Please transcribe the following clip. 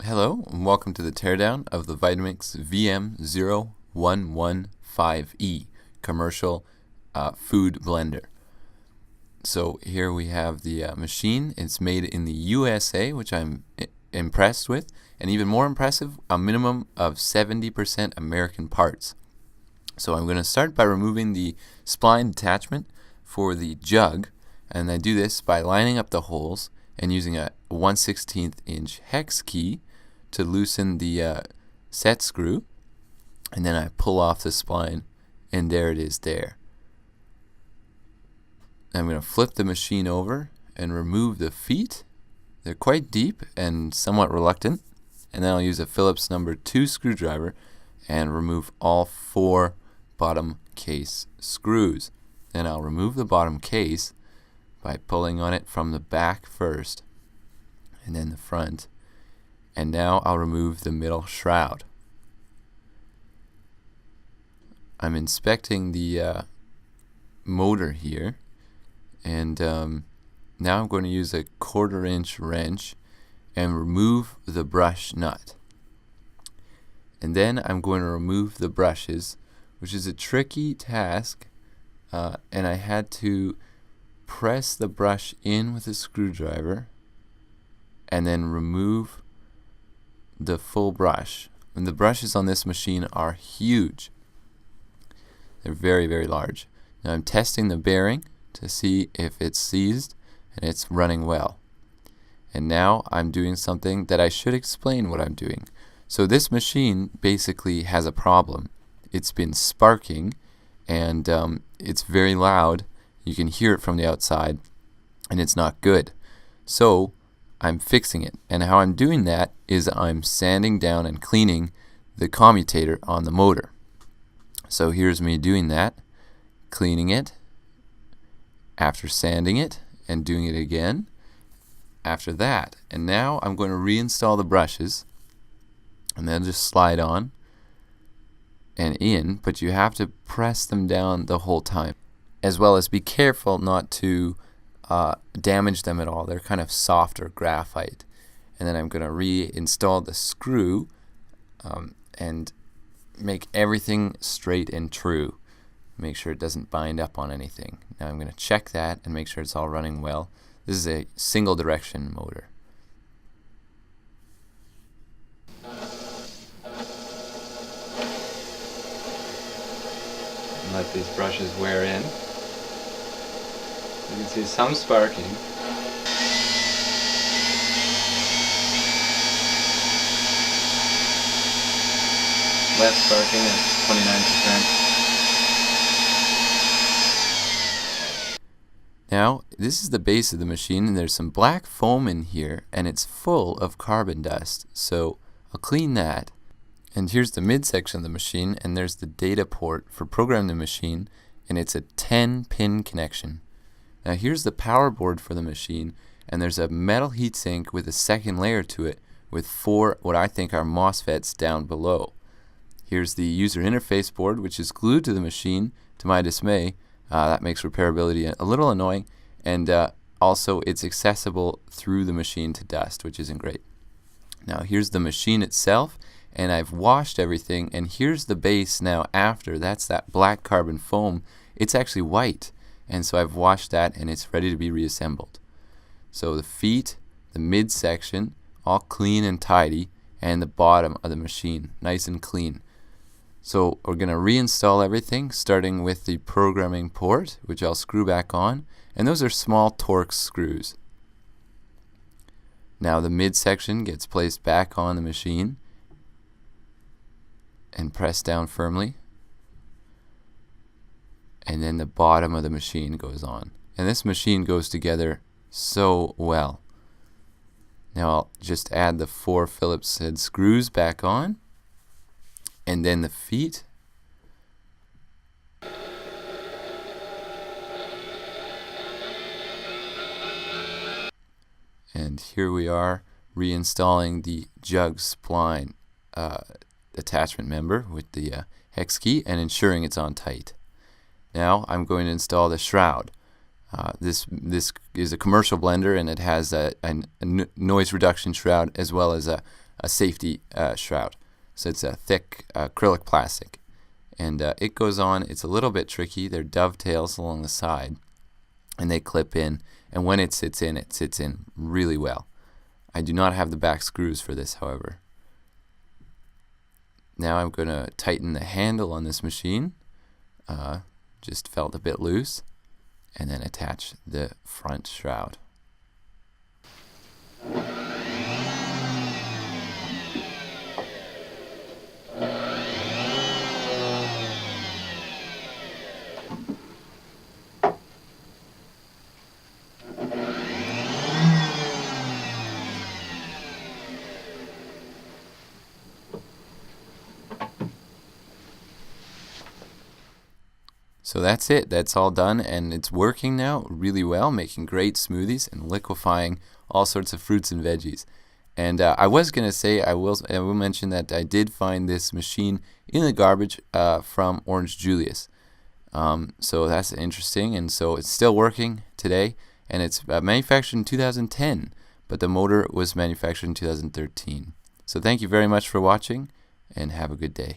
Hello and welcome to the teardown of the VitaMix VM0115E commercial food blender. So here we have the machine. It's made in the USA, which I'm impressed with, and even more impressive, a minimum of 70% American parts. So I'm going to start by removing the spline attachment for the jug, and I do this by lining up the holes and using a 1/16 inch hex key to loosen the set screw, and then I pull off the spline, and there it is there. I'm going to flip the machine over and remove the feet. They're quite deep and somewhat reluctant, and then I'll use a Phillips number 2 screwdriver and remove all 4 bottom case screws. Then I'll remove the bottom case by pulling on it from the back first and then the front. And now I'll remove the middle shroud. I'm inspecting the motor here, and now I'm going to use a 1/4 inch wrench and remove the brush nut. And then I'm going to remove the brushes, which is a tricky task, and I had to press the brush in with a screwdriver and then remove the full brush. And the brushes on this machine are huge. They're very, very large. Now I'm testing the bearing to see if it's seized, and it's running well. And now I'm doing something that I should explain what I'm doing. So this machine basically has a problem. It's been sparking, and it's very loud. You can hear it from the outside, and it's not good. So I'm fixing it, and how I'm doing that is I'm sanding down and cleaning the commutator on the motor. So here's me doing that, cleaning it, after sanding it, and doing it again after that. And now I'm going to reinstall the brushes, and they'll just slide on and in, but you have to press them down the whole time, as well as be careful not to damage them at all. They're kind of softer graphite. And then I'm going to reinstall the screw and make everything straight and true. Make sure it doesn't bind up on anything. Now I'm going to check that and make sure it's all running well. This is a single direction motor. Let these brushes wear in. You can see some sparking. Less sparking at 29%. Now, this is the base of the machine, and there's some black foam in here, and it's full of carbon dust. So I'll clean that. And here's the midsection of the machine, and there's the data port for programming the machine, and it's a 10-pin connection. Now here's the power board for the machine, and there's a metal heatsink with a second layer to it with 4 what I think are MOSFETs down below. Here's the user interface board, which is glued to the machine, to my dismay. That makes repairability a little annoying, and also it's accessible through the machine to dust, which isn't great. Now here's the machine itself, and I've washed everything, and here's the base now after. That's that black carbon foam. It's actually white. And so I've washed that, and it's ready to be reassembled. So the feet, the midsection, all clean and tidy, and the bottom of the machine, nice and clean. So we're going to reinstall everything, starting with the programming port, which I'll screw back on, and those are small Torx screws. Now the midsection gets placed back on the machine and pressed down firmly. And then the bottom of the machine goes on. And this machine goes together so well. Now I'll just add the 4 Phillips head screws back on, and then the feet. And here we are reinstalling the jug spline attachment member with the hex key and ensuring it's on tight. Now I'm going to install the shroud. This is a commercial blender, and it has a noise reduction shroud as well as a a safety shroud. So it's a thick acrylic plastic. And it goes on. It's a little bit tricky. They're dovetails along the side, and they clip in. And when it sits in really well. I do not have the back screws for this, however. Now I'm going to tighten the handle on this machine. Just felt a bit loose. And then attach the front shroud. So that's it. That's all done, and it's working now really well, making great smoothies and liquefying all sorts of fruits and veggies. And I was going to say, I will mention that I did find this machine in the garbage from Orange Julius. So that's interesting, and so it's still working today, and it's manufactured in 2010, but the motor was manufactured in 2013. So thank you very much for watching, and have a good day.